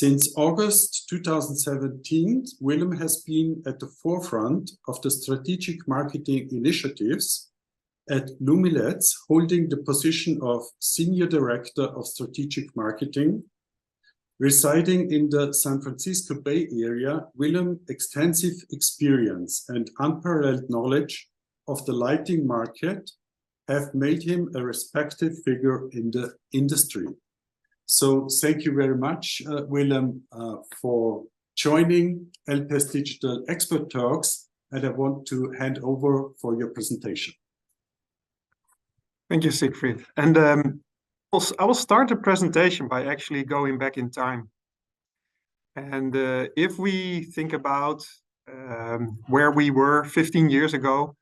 Since August 2017, Willem has been at the forefront of the strategic marketing initiatives at Lumileds, holding the position of Senior Director of Strategic Marketing. Residing in the San Francisco Bay Area, Willem's extensive experience and unparalleled knowledge of the lighting market have made him a respected figure in the industry. So thank you very much, Willem, for joining LPS Digital Expert Talks, and I want to hand over for your presentation. Thank you, Siegfried. And I will start the presentation by actually going back in time. And if we think about where we were 15 years ago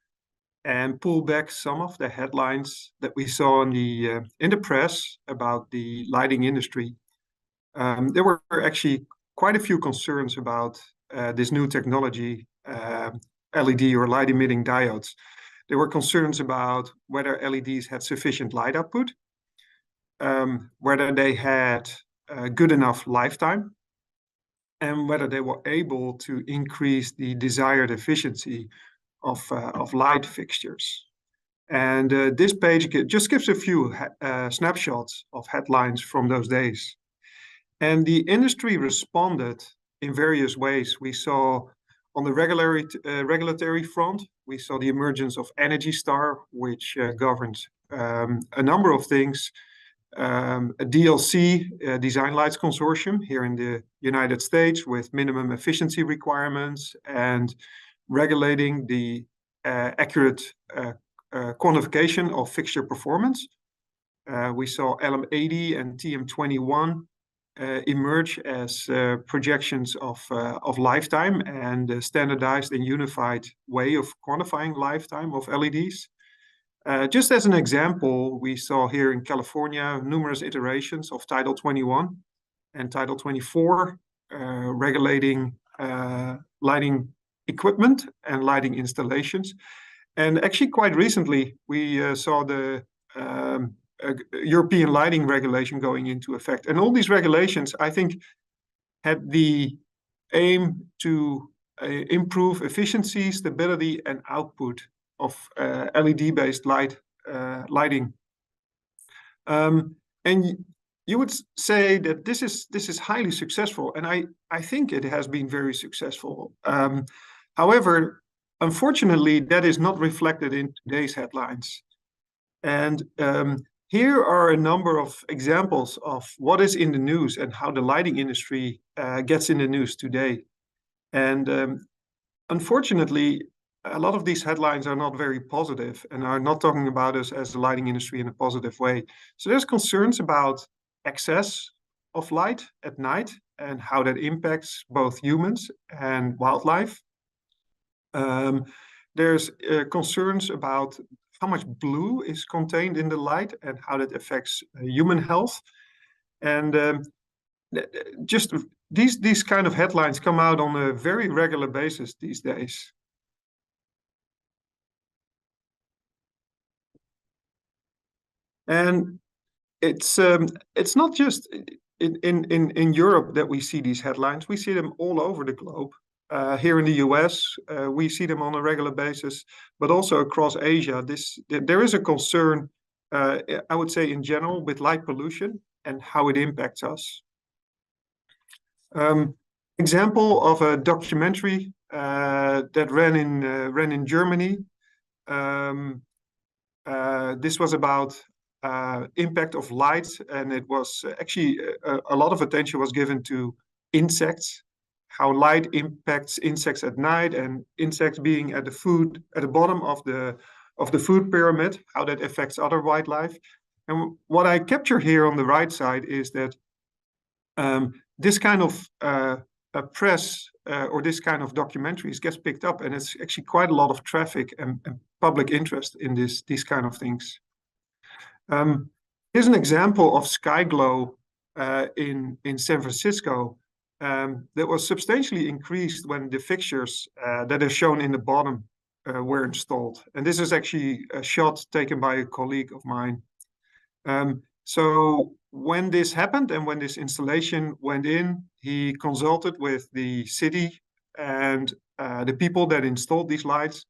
and pull back some of the headlines that we saw in the press about the lighting industry, there were actually quite a few concerns about this new technology, LED or light emitting diodes. There were concerns about whether LEDs had sufficient light output, whether they had good enough lifetime, and whether they were able to increase the desired efficiency of light fixtures. And this page just gives a few snapshots of headlines from those days. And the industry responded in various ways. We saw on the regulatory front, we saw the emergence of Energy Star, which governed a number of things. A DLC, Design Lights Consortium here in the United States with minimum efficiency requirements and regulating the accurate quantification of fixture performance. We saw LM80 and TM21 emerge as projections of lifetime and a standardized and unified way of quantifying lifetime of LEDs. Just as an example, we saw here in California numerous iterations of Title 21 and Title 24 regulating lighting equipment and lighting installations. And actually quite recently, we saw the European lighting regulation going into effect. And all these regulations, I think, had the aim to improve efficiency, stability, and output of LED-based lighting. And you would say that this is highly successful, and I think it has been very successful. However, unfortunately, that is not reflected in today's headlines. And here are a number of examples of what is in the news and how the lighting industry gets in the news today. And unfortunately, a lot of these headlines are not very positive and are not talking about us as the lighting industry in a positive way. So there's concerns about excess of light at night and how that impacts both humans and wildlife. There's concerns about how much blue is contained in the light and how that affects human health. And just these kind of headlines come out on a very regular basis these days. And it's not just in Europe that we see these headlines. We see them all over the globe. Here in the US, we see them on a regular basis, but also across Asia. There is a concern, I would say in general, with light pollution and how it impacts us. Example of a documentary that ran in Germany. This was about impact of light, and it was actually a lot of attention was given to insects, how light impacts insects at night, and insects being at the bottom of the food pyramid, how that affects other wildlife. And what I capture here on the right side is that this kind of press or this kind of documentaries gets picked up, and it's actually quite a lot of traffic and public interest in these kind of things. Here's an example of sky glow in San Francisco that was substantially increased when the fixtures that are shown in the bottom were installed. And this is actually a shot taken by a colleague of mine. So when this happened and when this installation went in, he consulted with the city and the people that installed these lights,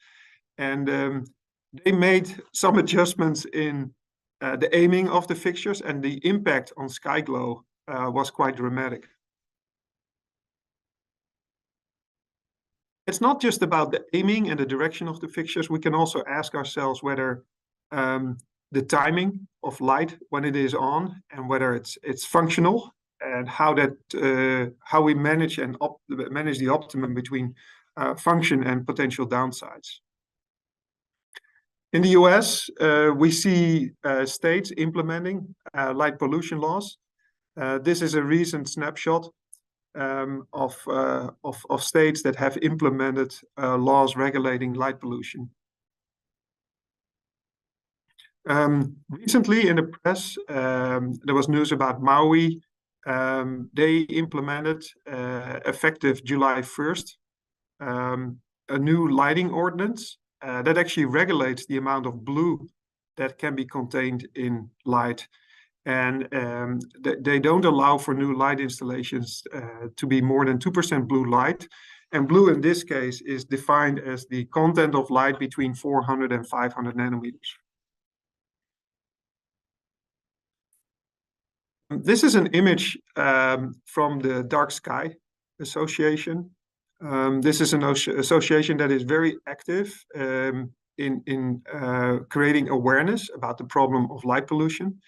and they made some adjustments in the aiming of the fixtures, and the impact on sky glow was quite dramatic. It's not just about the aiming and the direction of the fixtures. We can also ask ourselves whether the timing of light when it is on, and whether it's functional, and how we manage the optimum between function and potential downsides. In the US, we see states implementing light pollution laws. This is a recent snapshot of states that have implemented laws regulating light pollution. Recently in the press, there was news about Maui. They implemented, effective July 1st, a new lighting ordinance that actually regulates the amount of blue that can be contained in light. And they don't allow for new light installations to be more than 2% blue light. And blue in this case is defined as the content of light between 400 and 500 nanometers. This is an image from the Dark Sky Association. This is an association that is very active in creating awareness about the problem of light pollution.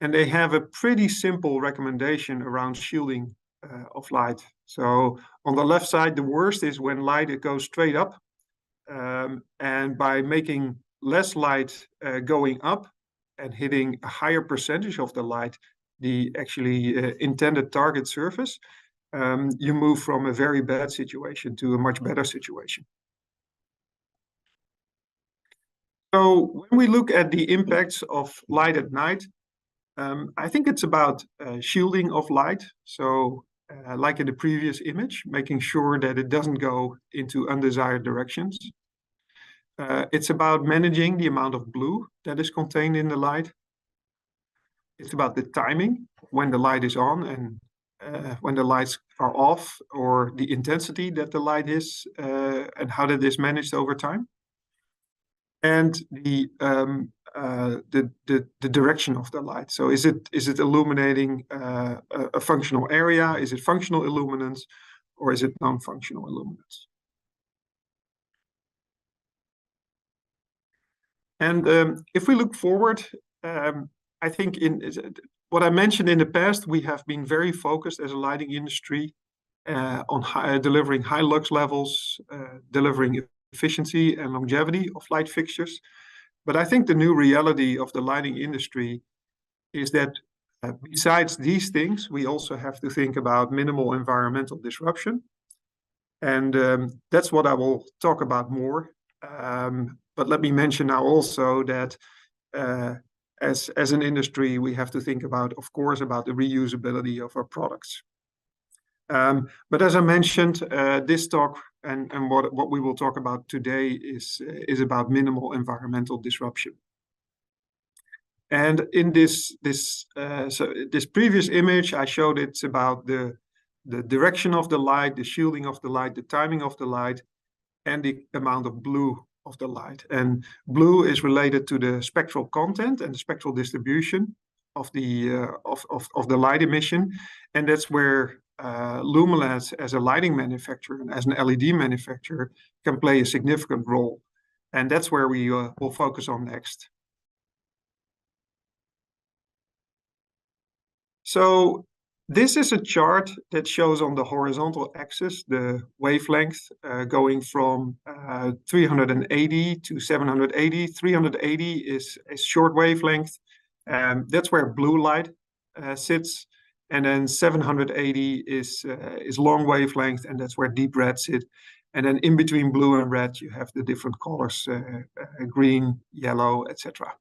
And they have a pretty simple recommendation around shielding of light. So on the left side, the worst is when light goes straight up. And by making less light going up and hitting a higher percentage of the light, the actually intended target surface, you move from a very bad situation to a much better situation. So when we look at the impacts of light at night, I think it's about shielding of light. So like in the previous image, making sure that it doesn't go into undesired directions. It's about managing the amount of blue that is contained in the light. It's about the timing when the light is on and when the lights are off, or the intensity that the light is and how that is managed over time. And the direction of the light. So is it illuminating a functional area? Is it functional illuminance, or is it non-functional illuminance? And if we look forward, I think in what I mentioned in the past, we have been very focused as a lighting industry on delivering high lux levels, delivering efficiency and longevity of light fixtures. But I think the new reality of the lighting industry is that besides these things, we also have to think about minimal environmental disruption. And that's what I will talk about more. But let me mention now also that as an industry, we have to think about, of course, about the reusability of our products. But as I mentioned, this talk and what we will talk about today is about minimal environmental disruption. And in this previous image, I showed it's about the direction of the light, the shielding of the light, the timing of the light, and the amount of blue of the light. And blue is related to the spectral content and the spectral distribution of the light emission, and that's where Lumileds as a lighting manufacturer and as an LED manufacturer can play a significant role. And that's where we will focus on next. So this is a chart that shows on the horizontal axis the wavelength going from 380 to 780. 380 is short wavelength. That's where blue light sits. And then 780 is long wavelength, and that's where deep red sit. And then in between blue and red, you have the different colors, green, yellow, etc.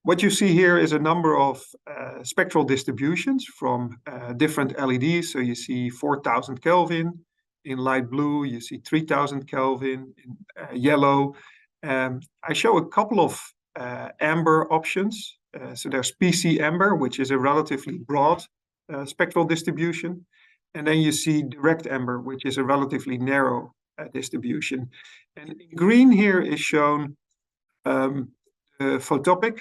What you see here is a number of spectral distributions from different LEDs. So you see 4000 Kelvin in light blue, you see 3000 Kelvin in yellow. I show a couple of amber options. So there's PC amber, which is a relatively broad spectral distribution. And then you see direct amber, which is a relatively narrow distribution. And in green here is shown the photopic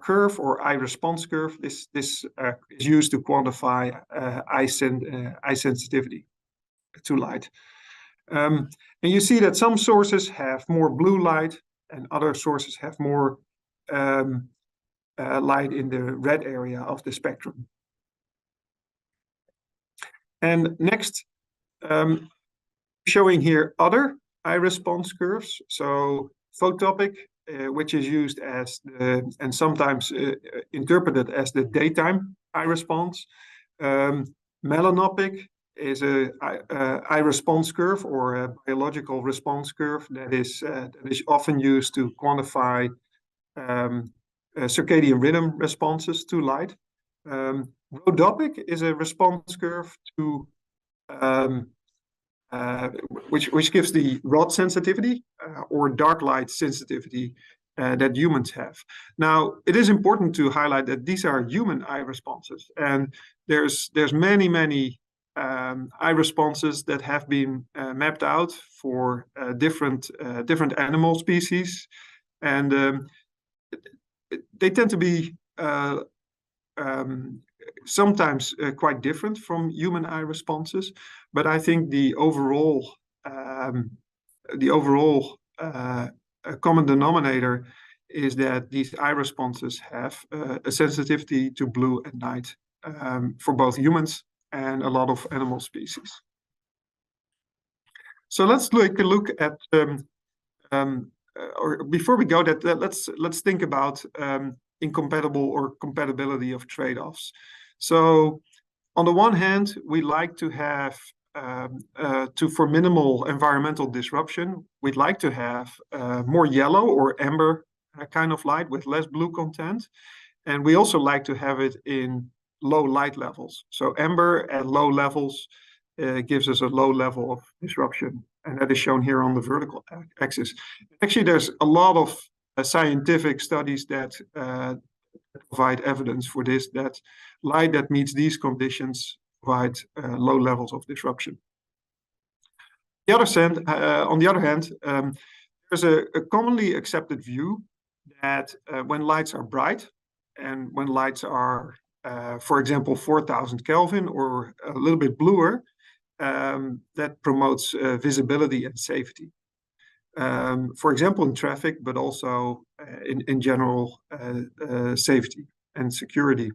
curve or eye response curve. This is used to quantify eye sensitivity to light. And you see that some sources have more blue light and other sources have more light in the red area of the spectrum. And next, showing here other eye response curves. So photopic, which is used as and sometimes interpreted as the daytime eye response. Melanopic is a eye response curve or a biological response curve that is often used to quantify circadian rhythm responses to light. Rhodopic is a response curve to which gives the rod sensitivity or dark light sensitivity that humans have. Now, it is important to highlight that these are human eye responses, and there's many eye responses that have been mapped out for different animal species, and they tend to be sometimes quite different from human eye responses, but I think the overall common denominator is that these eye responses have a sensitivity to blue at night for both humans and a lot of animal species. So let's take a look at, or before we go, let's think about incompatible or compatibility of trade-offs. So on the one hand, we like to have, for minimal environmental disruption, we'd like to have more yellow or amber kind of light with less blue content. And we also like to have it in low light levels. So amber at low levels gives us a low level of disruption. And that is shown here on the vertical axis. Actually, there's a lot of scientific studies that provide evidence for this, that light that meets these conditions provide low levels of disruption. On the other hand, there's a commonly accepted view that when lights are bright and when lights are, for example, 4000 Kelvin or a little bit bluer, that promotes visibility and safety. For example, in traffic, but also in general safety and security.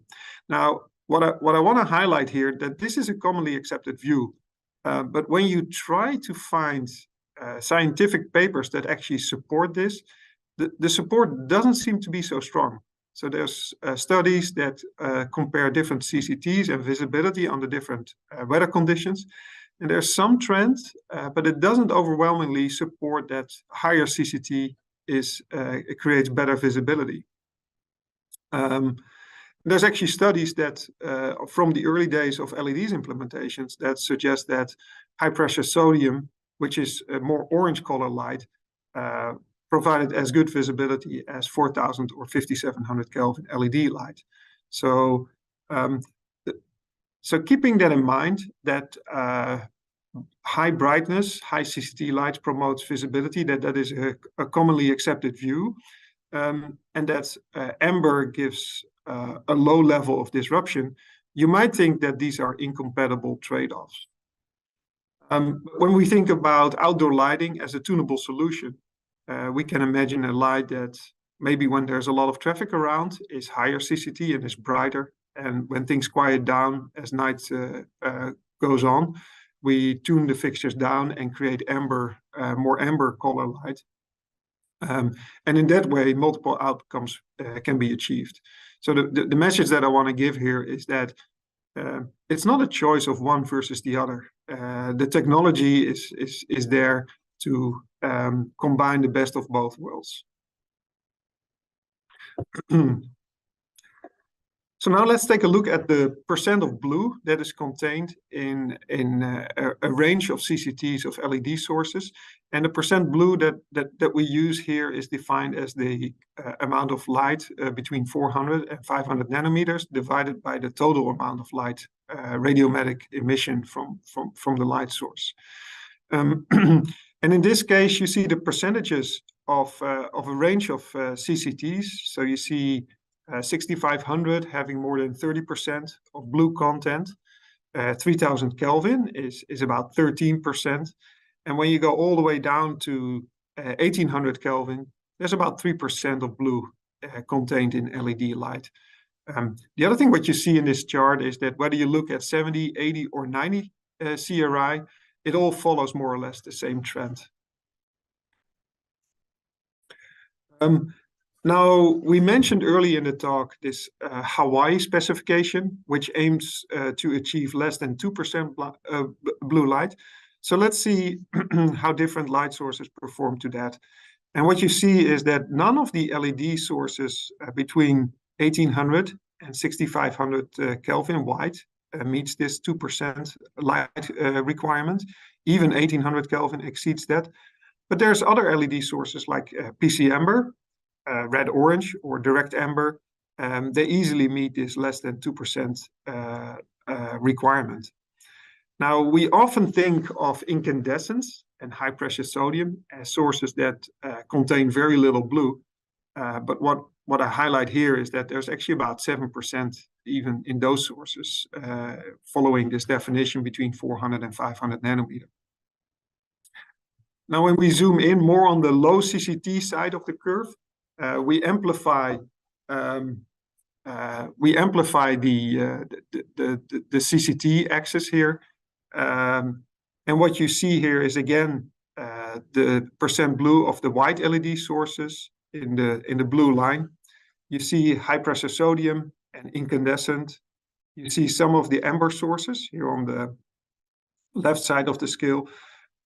Now, what I want to highlight here, that this is a commonly accepted view, but when you try to find scientific papers that actually support this, the support doesn't seem to be so strong. So there's studies that compare different CCTs and visibility under different weather conditions. And there's some trend, but it doesn't overwhelmingly support that higher CCT it creates better visibility. There's actually studies that from the early days of LEDs implementations that suggest that high pressure sodium, which is a more orange color light, provided as good visibility as 4000 or 5700 Kelvin LED light. So, so keeping that in mind, that high brightness, high CCT lights promotes visibility, that is a commonly accepted view, and that amber gives a low level of disruption, you might think that these are incompatible trade-offs. When we think about outdoor lighting as a tunable solution, we can imagine a light that maybe when there's a lot of traffic around is higher CCT and is brighter. And when things quiet down as night goes on, we tune the fixtures down and create amber, more amber color light. And in that way, multiple outcomes can be achieved. So the message that I want to give here is that it's not a choice of one versus the other. The technology is there to combine the best of both worlds. So now let's take a look at the percent of blue that is contained in a range of CCTs of LED sources. And the percent blue that we use here is defined as the amount of light between 400 and 500 nanometers divided by the total amount of light, radiometric emission from the light source. And in this case, you see the percentages of a range of CCTs. So you see 6500 having more than 30% of blue content. 3000 Kelvin is about 13%. And when you go all the way down to 1800 Kelvin, there's about 3% of blue contained in LED light. The other thing what you see in this chart is that whether you look at 70, 80, or 90 CRI, it all follows more or less the same trend. Now, we mentioned early in the talk this Hawaii specification, which aims to achieve less than 2% blue light. So let's see how different light sources perform to that. And what you see is that none of the LED sources between 1800 and 6500 Kelvin white meets this 2% light requirement. Even 1800 Kelvin exceeds that. But there's other LED sources like PC amber, red orange, or direct amber. They easily meet this less than 2% requirement. Now, we often think of incandescence and high pressure sodium as sources that contain very little blue. But what I highlight here is that there's actually about 7% even in those sources following this definition between 400 and 500 nanometer. Now, when we zoom in more on the low CCT side of the curve, we amplify the CCT axis here, and what you see here is again the percent blue of the white LED sources in the blue line. You see high pressure sodium and incandescent. You see some of the amber sources here on the left side of the scale.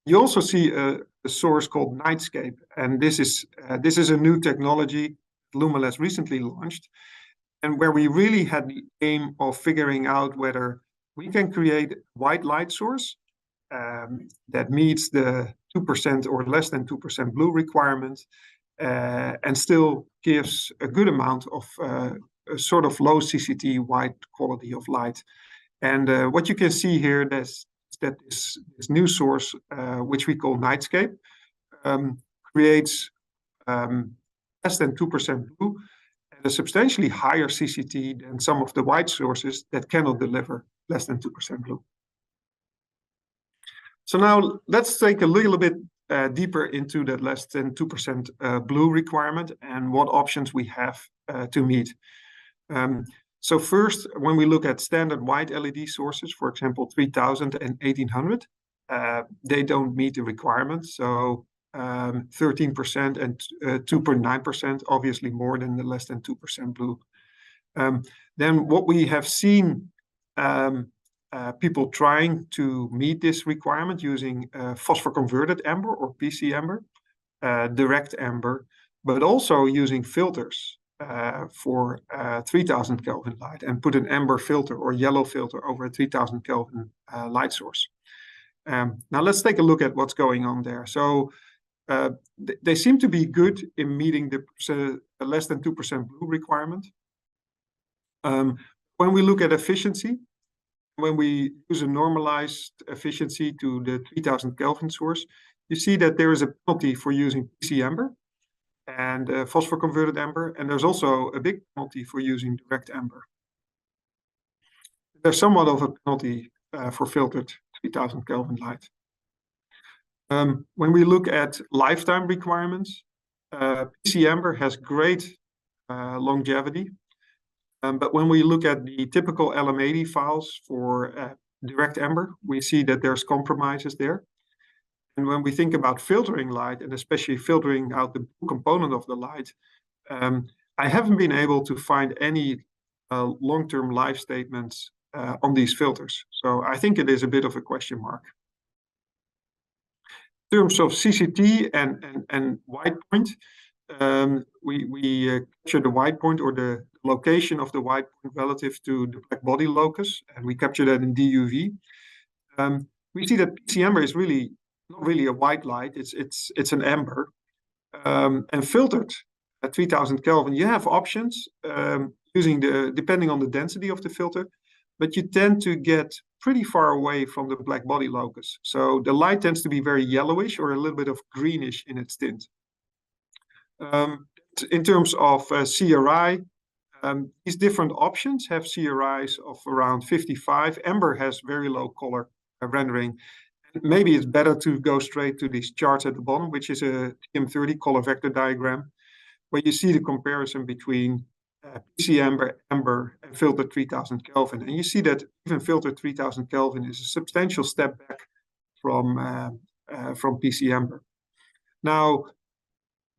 You also see a source called Nightscape, and this is a new technology Lumileds recently launched, and where we really had the aim of figuring out whether we can create a white light source that meets the 2% or less than 2% blue requirement, and still gives a good amount of a sort of low CCT white quality of light. And what you can see here is that this new source, which we call Nightscape, creates less than 2% blue and a substantially higher CCT than some of the white sources that cannot deliver less than 2% blue. So now let's take a little bit deeper into that less than 2% blue requirement and what options we have to meet. So first, when we look at standard white LED sources, for example, 3000 and 1800, they don't meet the requirement. So 13% and 2.9%, obviously more than the less than 2% blue. Then what we have seen people trying to meet this requirement using phosphor converted amber or PC amber, direct amber, but also using filters for 3000 Kelvin light and put an amber filter or yellow filter over a 3000 Kelvin light source. Now let's take a look at what's going on there. So they seem to be good in meeting the less than 2% blue requirement. When we look at efficiency, when we use a normalized efficiency to the 3000 Kelvin source, you see that there is a penalty for using PC amber and phosphor converted amber, and there's also a big penalty for using direct amber. There's somewhat of a penalty for filtered 3000 Kelvin light. When we look at lifetime requirements, PC amber has great longevity, but when we look at the typical LM80 files for direct amber, we see that there's compromises there. And when we think about filtering light, and especially filtering out the blue component of the light, I haven't been able to find any long-term life statements on these filters. So I think it is a bit of a question mark. In terms of CCT and white point, we capture the white point or the location of the white point relative to the black body locus, and we capture that in DUV. We see that PC amber is really not really a white light; it's an amber, and filtered at 3000 Kelvin. You have options using depending on the density of the filter, but you tend to get pretty far away from the black body locus. So the light tends to be very yellowish or a little bit of greenish in its tint. In terms of CRI, these different options have CRIs of around 55. Amber has very low color rendering. Maybe it's better to go straight to these charts at the bottom, which is a TM30 color vector diagram, where you see the comparison between PC amber, and filtered 3000 Kelvin. And you see that even filtered 3000 Kelvin is a substantial step back from PC amber. Now,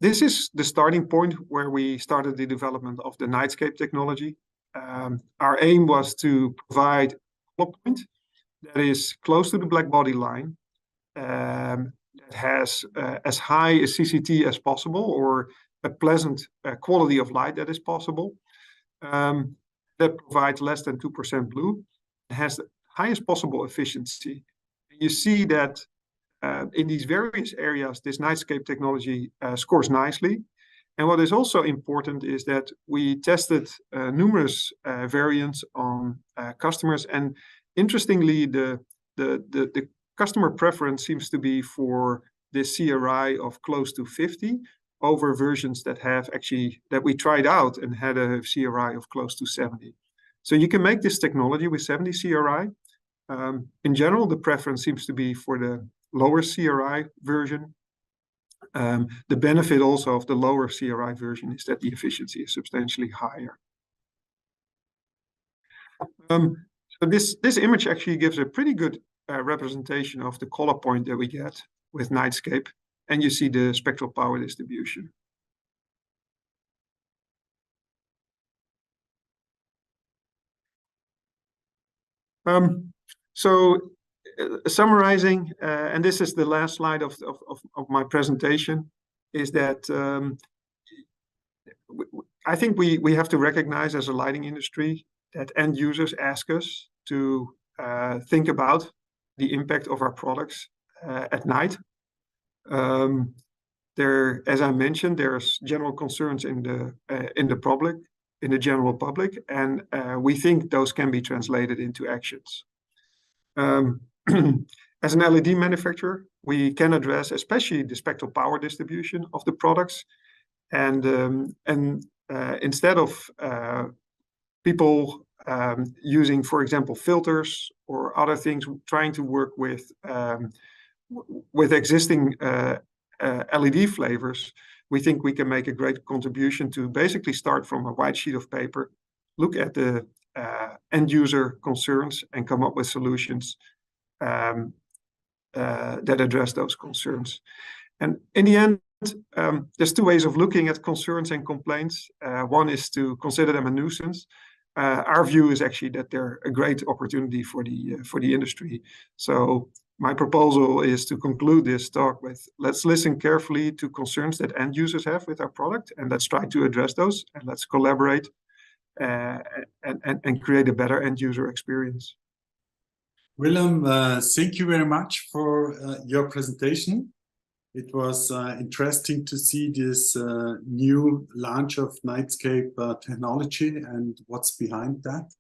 this is the starting point where we started the development of the Nightscape technology. Our aim was to provide a color point that is close to the black body line, that has as high a CCT as possible, or a pleasant quality of light that is possible, that provides less than 2% blue, has the highest possible efficiency. You see that in these various areas, this Nightscape technology scores nicely. And what is also important is that we tested numerous variants on customers, and interestingly, the customer preference seems to be for this CRI of close to 50 over versions that we tried out and had a CRI of close to 70. So you can make this technology with 70 CRI. In general, the preference seems to be for the lower CRI version. The benefit also of the lower CRI version is that the efficiency is substantially higher. So this image actually gives a pretty good representation of the color point that we get with Nightscape, and you see the spectral power distribution. Summarizing, and this is the last slide of my presentation, is that I think we have to recognize as a lighting industry that end users ask us to think about the impact of our products at night. As I mentioned, there's general concerns in the general public, and we think those can be translated into actions. As an LED manufacturer, we can address especially the spectral power distribution of the products, and instead of people using, for example, filters or other things, trying to work with existing LED flavors, we think we can make a great contribution to basically start from a white sheet of paper, look at the end user concerns, and come up with solutions that address those concerns. And in the end, there's two ways of looking at concerns and complaints. One is to consider them a nuisance. Our view is actually that they're a great opportunity for the industry. So my proposal is to conclude this talk with, let's listen carefully to concerns that end users have with our product, and let's try to address those, and let's collaborate and create a better end user experience. Willem, thank you very much for your presentation. It was interesting to see this new launch of Nightscape technology and what's behind that.